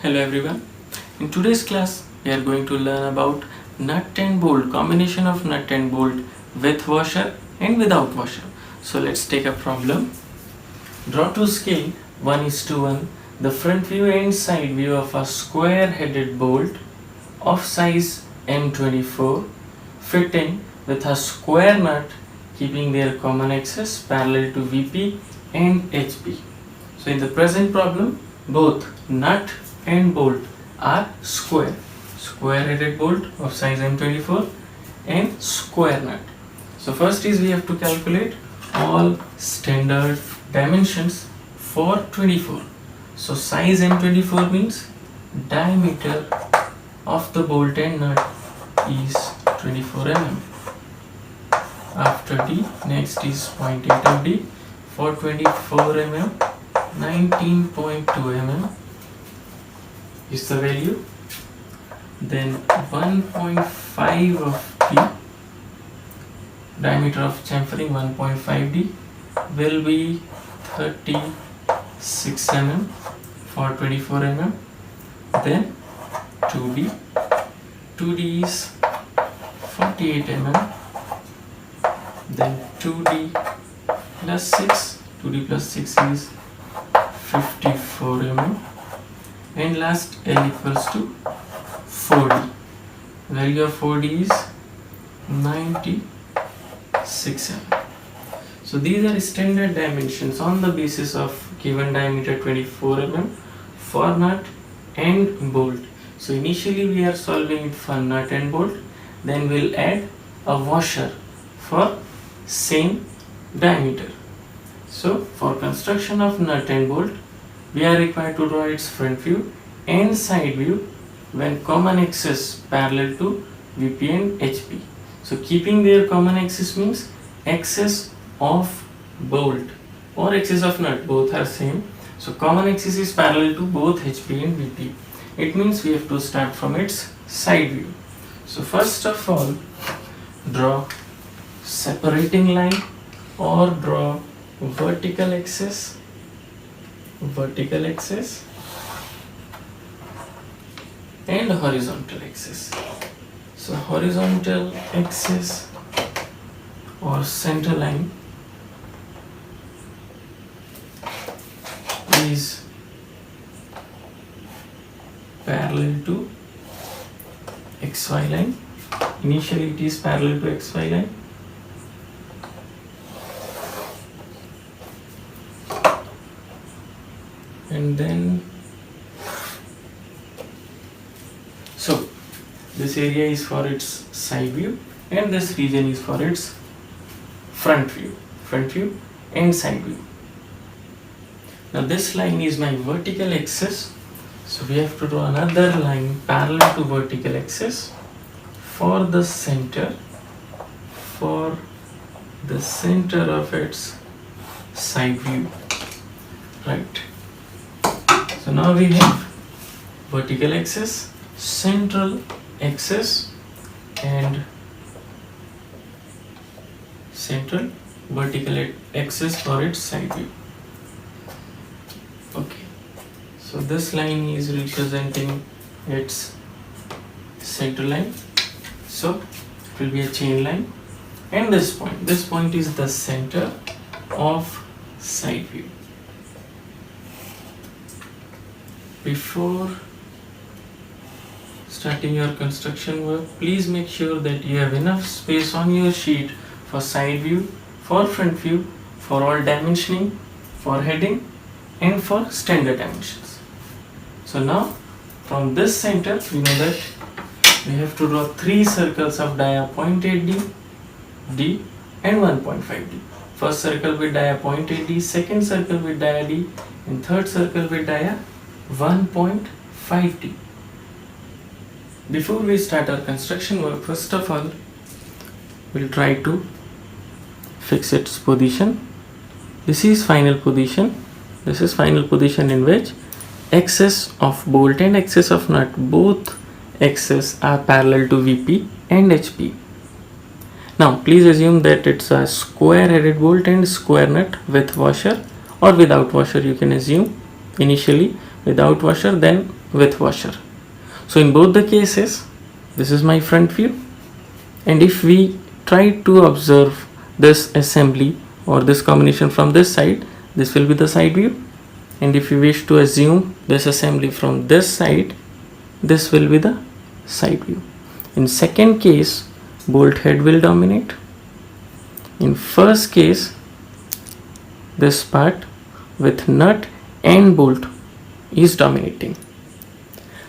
Hello everyone. In today's class we are going to learn about nut and bolt, combination of nut and bolt with washer and without washer. So let's take a problem. Draw to scale 1:1 the front view and side view of a square headed bolt of size M24 fitting with a square nut keeping their common axis parallel to VP and HP. So in the present problem, both nut and bolt are square headed bolt of size M24 and square nut. So first is we have to calculate all standard dimensions for 24. So size M24 means diameter of the bolt and nut is 24 mm. After D, next is 0.8 of D. For 24 mm, 19.2 mm is the value. Then 1.5 of D, diameter of chamfering 1.5 D will be 36 mm for 24 mm. Then 2D, 2D is 48 mm. Then 2D plus 6, 2D plus 6 is 54 mm. And last L equals to 4D. Value of 4D is 96 mm. So these are standard dimensions on the basis of given diameter 24 mm for nut and bolt. So initially we are solving it for nut and bolt, then we'll add a washer for same diameter. So for construction of nut and bolt, we are required to draw its front view and side view when common axis parallel to VP and HP. So keeping their common axis means axis of bolt or axis of nut, both are same. So common axis is parallel to both HP and VP. It means we have to start from its side view. So first of all, draw separating line or draw vertical axis and horizontal axis. So horizontal axis or center line is parallel to XY line. Initially it is parallel to XY line. And then so this area is for its side view and this region is for its front view and side view. Now this line is my vertical axis, so we have to draw another line parallel to vertical axis for the center of its side view, right? So now we have vertical axis, central axis and central vertical axis for its side view. Okay, so this line is representing its center line, so it will be a chain line, and this point is the center of side view. Before starting your construction work, please make sure that you have enough space on your sheet for side view, for front view, for all dimensioning, for heading and for standard dimensions. So now from this center we know that we have to draw 3 circles of dia 0.8 D and 1.5 D. First circle with dia 0.8 D, second circle with dia D and third circle with dia 1.5 D. Before we start our construction work, first of all we'll try to fix its position. This is final position in which axis of bolt and axis of nut, both axes are parallel to VP and HP. Now please assume that it's a square headed bolt and square nut with washer or without washer. You can assume initially without washer, then with washer. So in both the cases, this is my front view, and if we try to observe this assembly or this combination from this side, this will be the side view, and if you wish to assume this assembly from this side, this will be the side view. In second case, bolt head will dominate. In first case, this part with nut and bolt is dominating.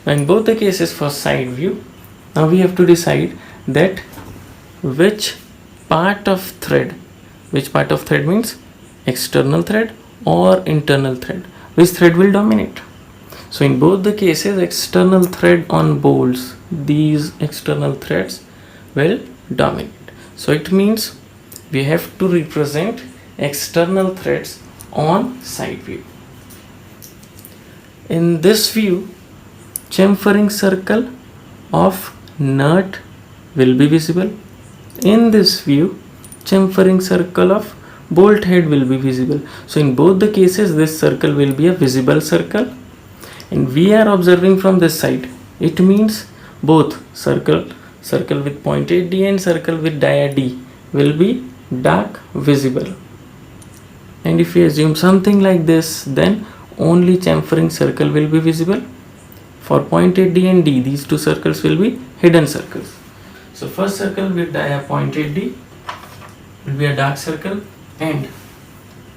Now in both the cases for side view, now we have to decide that which part of thread means external thread or internal thread, which thread will dominate. So in both the cases, external thread on bolts, these external threads will dominate. So it means we have to represent external threads on side view. In this view, chamfering circle of nut will be visible. In this view, chamfering circle of bolt head will be visible. So in both the cases, this circle will be a visible circle, and we are observing from this side. It means both circle with pointed D and circle with dia D will be dark visible. And if we assume something like this, then only chamfering circle will be visible. For pointed D and D, these two circles will be hidden circles. So first circle with dia pointed D will be a dark circle, and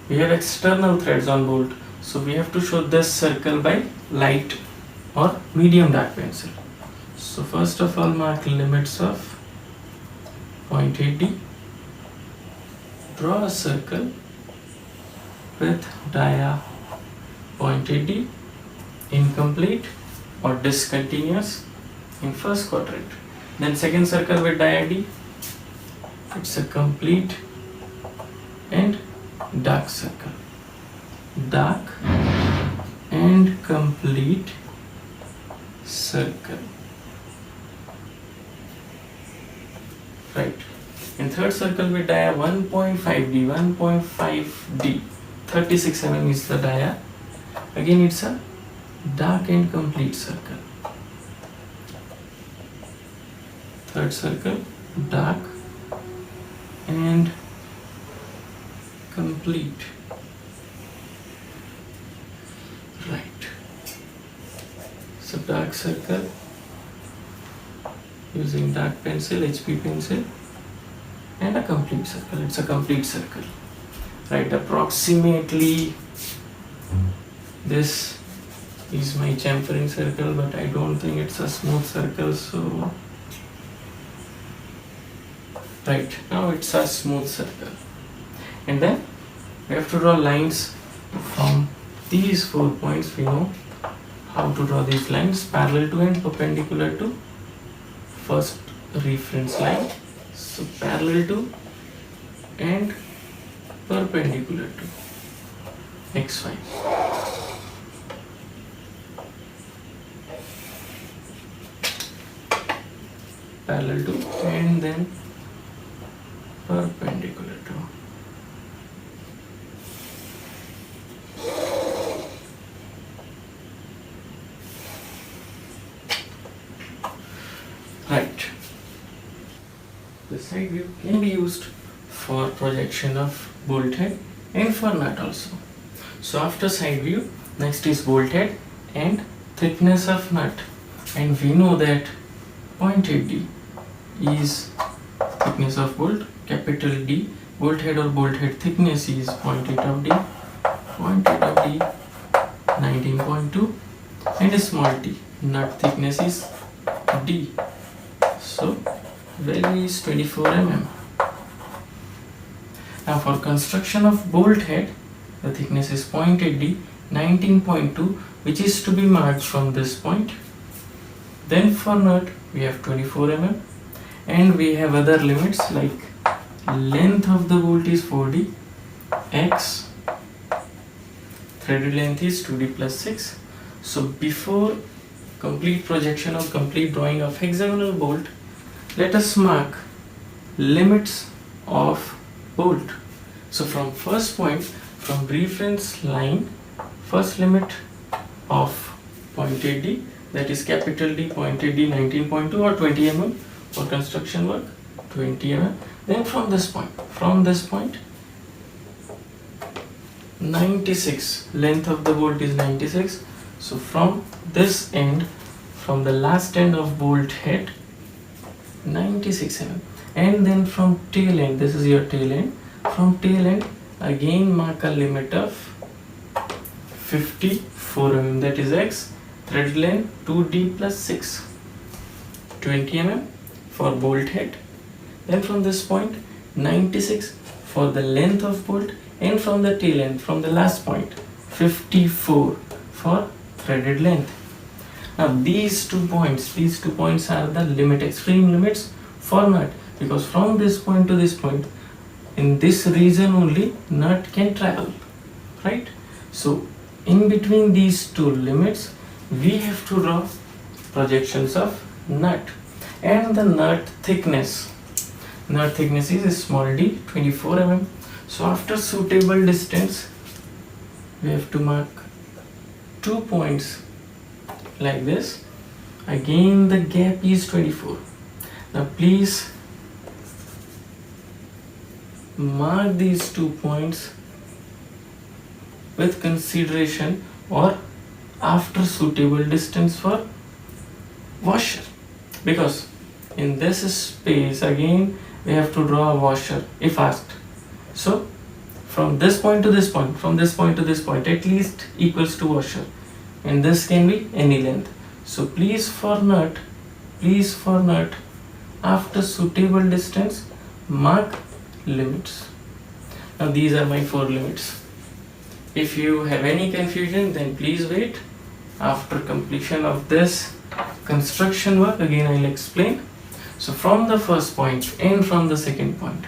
we have external threads on bolt. So we have to show this circle by light or medium dark pencil. So first of all, mark limits of pointed D. Draw a circle with dia pointed D, incomplete or discontinuous in first quadrant. Then second circle with dia D, it's a complete and dark circle. Dark and complete circle. Right. In third circle with dia 1.5D, 36 mm is the dia. Again, it's a dark and complete circle. Third circle, dark and complete. Right. So dark circle using dark pencil, HP pencil, and a complete circle. It's a complete circle. Right, approximately this is my chamfering circle, but I don't think it's a smooth circle, so right, now it's a smooth circle. And then we have to draw lines from these 4 points. We know how to draw these lines, parallel to and perpendicular to first reference line. So parallel to and perpendicular to XY. Parallel to and then perpendicular to. Right. The side view can be used for projection of bolt head and for nut also. So after side view, next is bolt head and thickness of nut, and we know that pointed D is thickness of bolt, capital D, bolt head or bolt head thickness is 0.8 of D, 19.2, and small t, nut thickness is D, so value is 24 mm. Now for construction of bolt head, the thickness is 0.8 D, 19.2, which is to be marked from this point. Then for nut we have 24 mm, and we have other limits like length of the bolt is 4D, X, threaded length is 2D plus 6. So before complete projection or complete drawing of hexagonal bolt, let us mark limits of bolt. So from first point, from reference line, first limit of point pointed D, that is capital D, pointed D 19.2 or 20 mm for construction work, 20 mm. Then from this point 96, length of the bolt is 96. So from this end, from the last end of bolt head, 96 mm. And then from tail end, this is your tail end, from tail end again mark a limit of 54 mm, that is X, thread length 2D plus 6, 20 mm for bolt head. Then from this point 96 for the length of bolt, and from the tail end, from the last point 54 for threaded length. Now these two points are the limit, extreme limits for nut, because from this point to this point, in this region only nut can travel, right? So in between these two limits we have to draw projections of nut. And the nut thickness is small d, 24 mm. So after suitable distance we have to mark 2 points like this. Again the gap is 24. Now please mark these 2 points with consideration or after suitable distance for washer, because in this space again we have to draw a washer if asked. So from this point to this point, from this point to this point, at least equals to washer, and this can be any length. So please for nut after suitable distance mark limits. Now these are my 4 limits. If you have any confusion, then please wait. After completion of this construction work, again I'll explain. So from the first point and from the second point,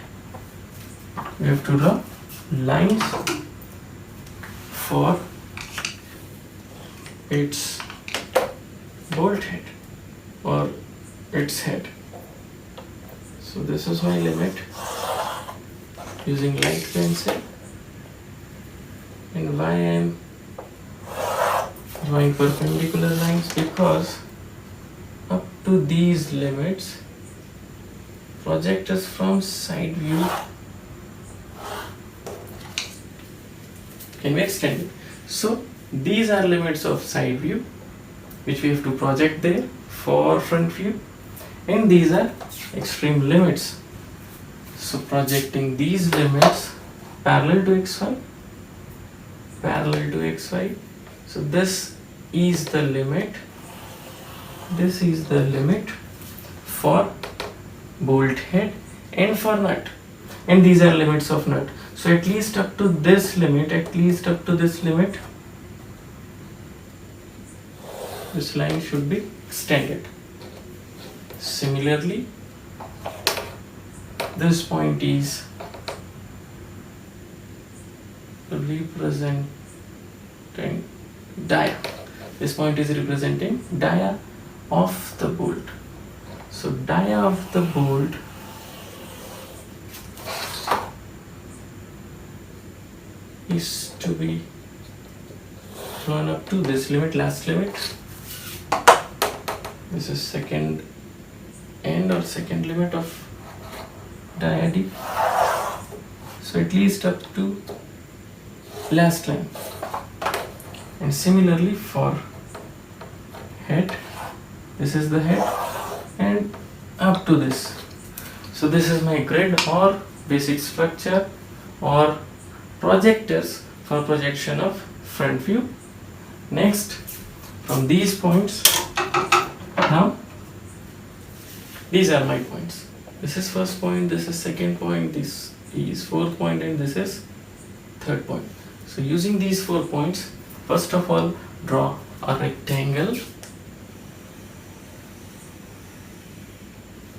we have to draw lines for its bolt head or its head. So this is my limit using light pencil. And why I am drawing perpendicular lines? Because up to these limits, projectors from side view can be extended. So these are limits of side view which we have to project there for front view, and these are extreme limits. So projecting these limits parallel to xy, so this is the limit, for bolt head and for nut, and these are limits of nut. So at least up to this limit, this line should be extended. Similarly, this point is representing dia. This point is representing dia of the bolt. So dia of the bolt is to be drawn up to this limit, last limit. This is second end or second limit of dia D. So at least up to last line. And similarly for head, this is the head and up to this. So this is my grid or basic structure or projectors for projection of front view. Next, from these points, now these are my points. This is first point, this is second point, this is fourth point, and this is third point. So using these 4 points, first of all draw a rectangle.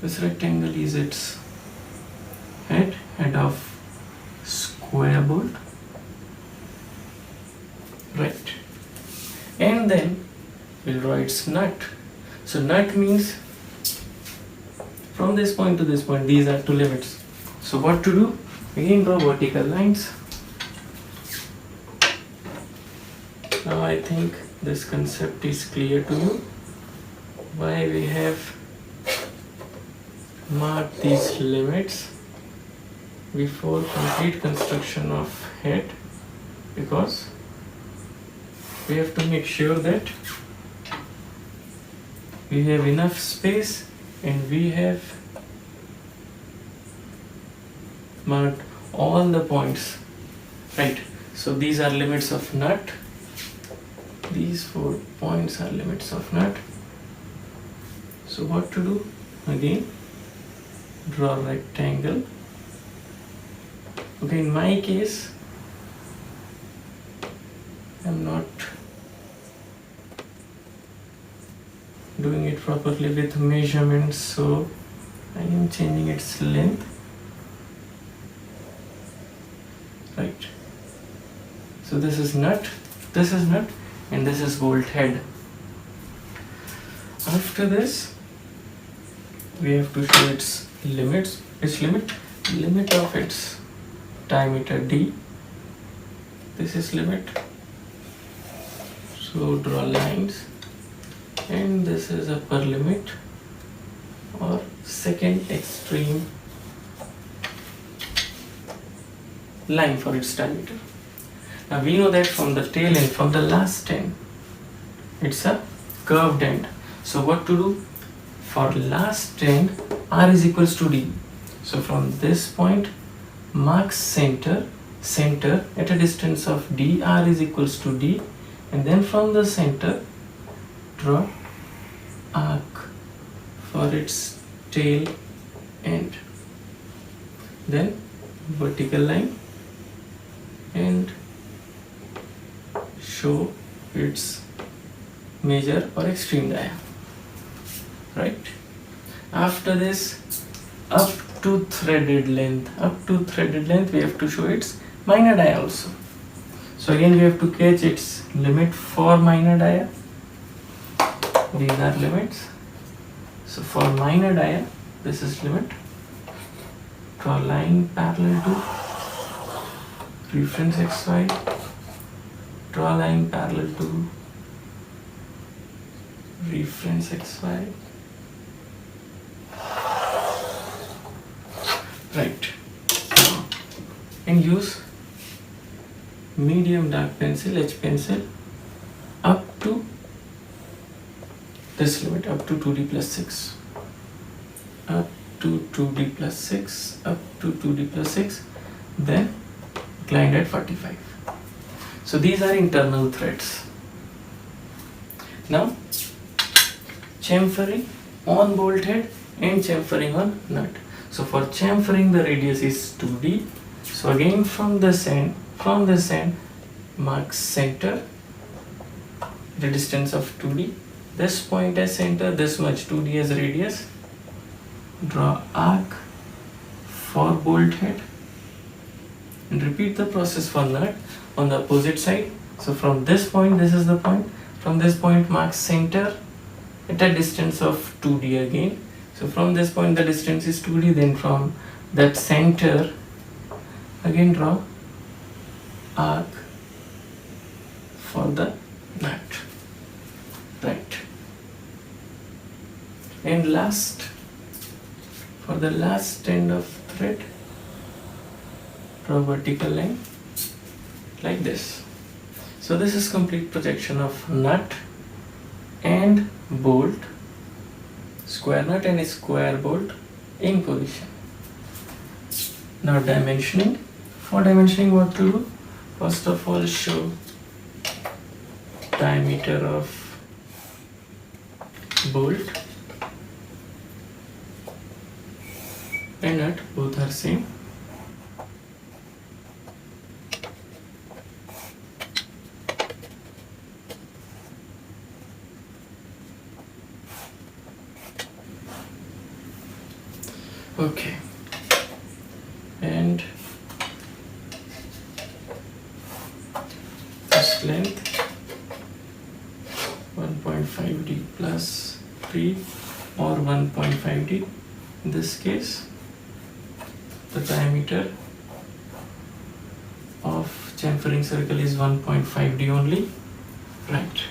This rectangle is its head of square bolt, right? And then we'll draw its nut. So nut means from this point to this point, these are 2 limits. So what to do? Again draw vertical lines. Now I think this concept is clear to you. Why we have marked these limits before complete construction of head? Because we have to make sure that we have enough space and we have marked all the points, right? So these are limits of nut. These 4 points are limits of nut. So what to do? Again, draw a rectangle. Okay, in my case, I'm not doing it properly with measurements, so I am changing its length, right? So this is nut, and this is bolt head. After this, we have to show its limits. Its limit of its diameter D. This is limit. So draw lines, and this is upper limit or second extreme line for its diameter. Now we know that from the tail end, from the last end, it's a curved end. So what to do? For last end, R is equals to D. So from this point, mark center at a distance of D. R is equals to D, and then from the center, draw arc for its tail end. Then vertical line and show its major or extreme dia, right? After this, up to threaded length, we have to show its minor dia also. So again we have to catch its limit for minor dia. These are limits. So for minor dia, this is limit. Draw line parallel to reference XY. Draw line parallel to reference XY. Right. And use medium dark pencil, H pencil, up to this limit, up to 2D plus 6. Up to 2D plus 6, up to 2D plus 6, then inclined at 45. So these are internal threads. Now, chamfering on bolt head and chamfering on nut. So for chamfering, the radius is 2D. So again from this end, mark center at a distance of 2D. This point as center, this much 2D as radius. Draw arc for bolt head and repeat the process for nut on the opposite side. So from this point, this is the point. From this point, mark center at a distance of 2D again. So from this point, the distance is 2D. Then from that center, again draw arc for the nut, right? And last, for the last end of thread, draw vertical line like this. So this is complete projection of nut and bolt, square nut and square bolt in position. Now dimensioning. For dimensioning, what to do? First of all, show diameter of bolt and nut, both are same. Okay, and this length 1.5D plus 3 or 1.5D. In this case, the diameter of chamfering circle is 1.5D only, right?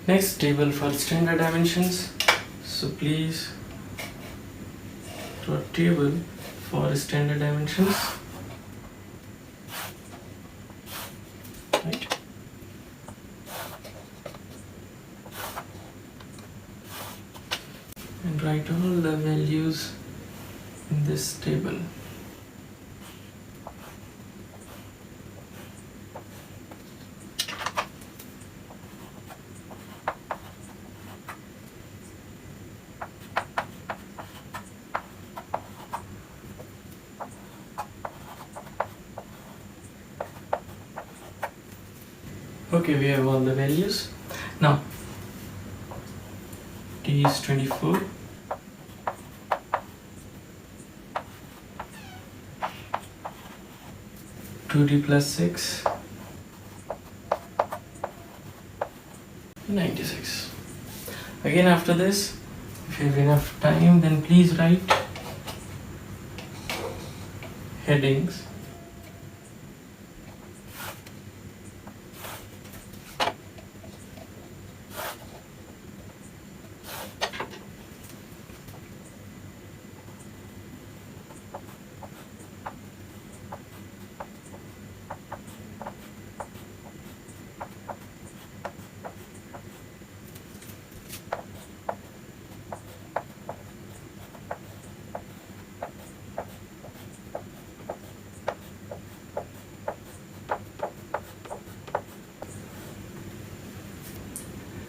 Next, table for standard dimensions. So please draw table for standard dimensions. Right. And write all the values in this table. Okay, we have all the values. Now, T is 24. D plus 6, 96. Again, after this, if you have enough time, then please write headings.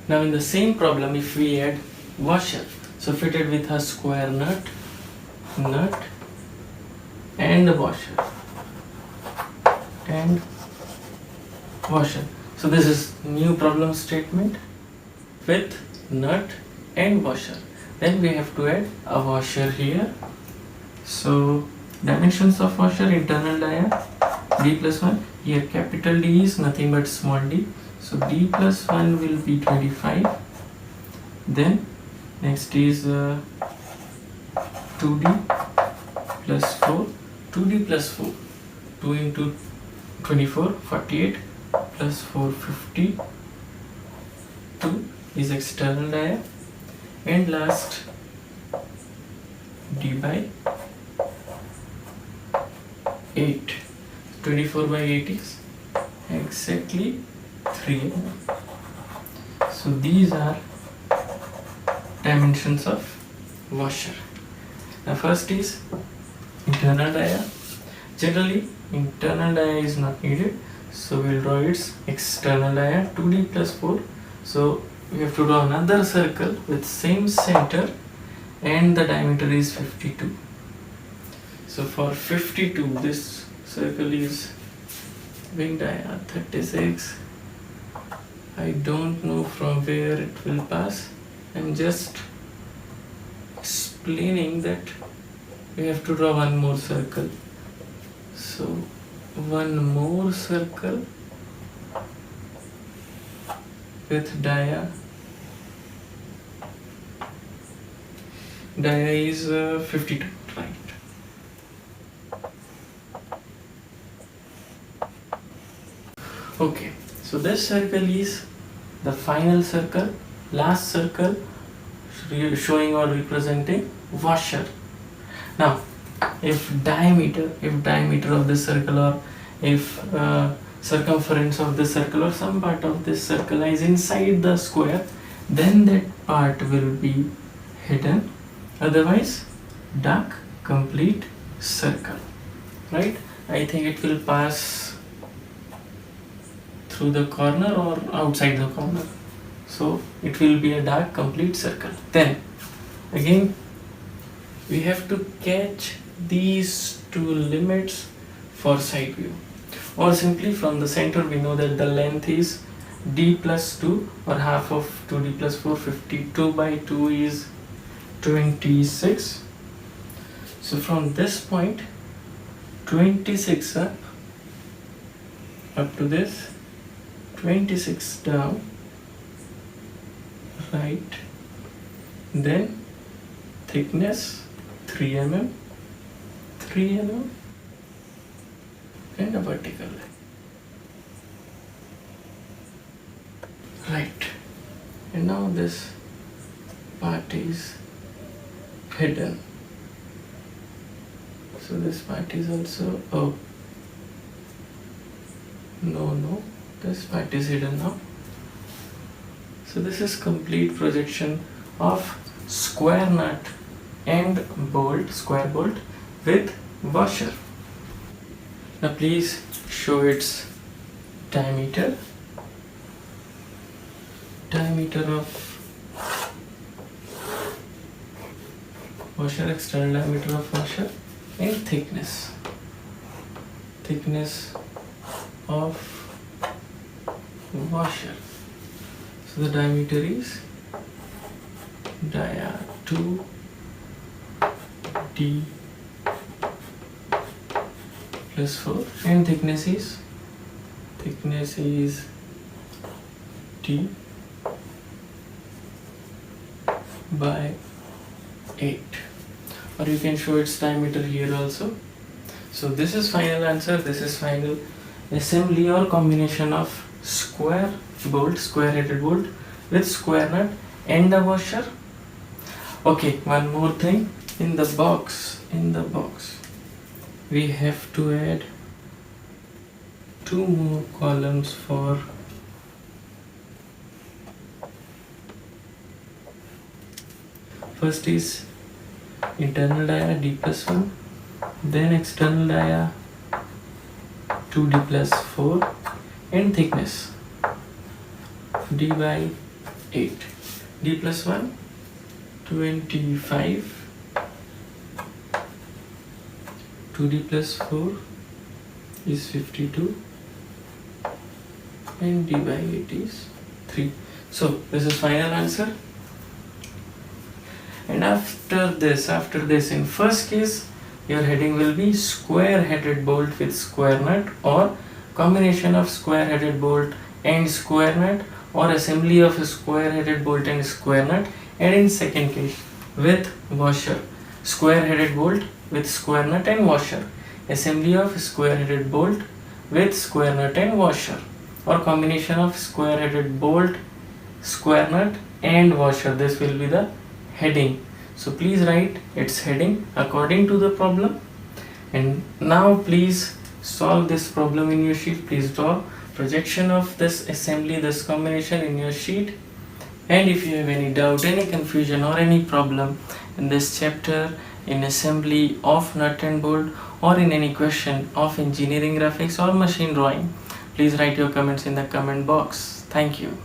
Now in the same problem, if we add washer, so fitted with a square nut and the washer and washer. So this is new problem statement with nut and washer. Then we have to add a washer here. So dimensions of washer, internal dia d plus 1. Here capital D is nothing but small d. So d plus 1 will be 25. Then next is 2d plus 4. 2d plus 4. 2 into 24, 48 plus 4, 50. 2 is external dia. And last d by 8. 24 by 8 is exactly 3 mm. So these are dimensions of washer. Now first is internal dia. Generally internal dia is not needed, so we'll draw its external dia, 2d plus 4. So we have to draw another circle with same center and the diameter is 52. So for 52, this circle is wing dia 36. I don't know from where it will pass. I'm just explaining that we have to draw one more circle. So one more circle with dia. Dia is 52, right? Okay, so this circle is the final circle, last circle showing or representing washer. Now, if diameter of this circle, or if circumference of this circle or some part of this circle is inside the square, then that part will be hidden. Otherwise, dark complete circle, right? I think it will pass through the corner or outside the corner. So it will be a dark complete circle. Then again we have to catch these two limits for side view, or simply from the center we know that the length is d plus 2 or half of 2d plus 4. 52 by 2 is 26. So from this point 26 up to this, 26 down, right, then thickness 3 mm, 3 mm and a vertical line, right. and now this part is hidden. So this part is also, oh no, this part is hidden now. So this is complete projection of square nut and bolt, square bolt with washer. Now please show its diameter of washer, external diameter of washer, and thickness of washer. So the diameter is dia 2d plus 4, and thickness is d by 8, or you can show its diameter here also. So this is final answer. This is final assembly or combination of square bolt, square headed bolt with square nut and the washer. Okay, one more thing, in the box we have to add 2 more columns for first is internal dia d plus 1, then external dia 2d plus 4, and thickness d by 8. D plus 1 25, 2d plus 4 is 52, and d by 8 is 3. So this is final answer. And after this, in first case, your heading will be square headed bolt with square nut, or combination of square headed bolt and square nut, or assembly of a square headed bolt and square nut. And in second case, with washer, square headed bolt with square nut and washer, assembly of square headed bolt with square nut and washer, or combination of square headed bolt, square nut and washer. This will be the heading. So please write its heading according to the problem. And now please solve this problem in your sheet. Please draw projection of this assembly, this combination in your sheet. And if you have any doubt, any confusion or any problem in this chapter, in assembly of nut and bolt, or in any question of engineering graphics or machine drawing, please write your comments in the comment box. Thank you.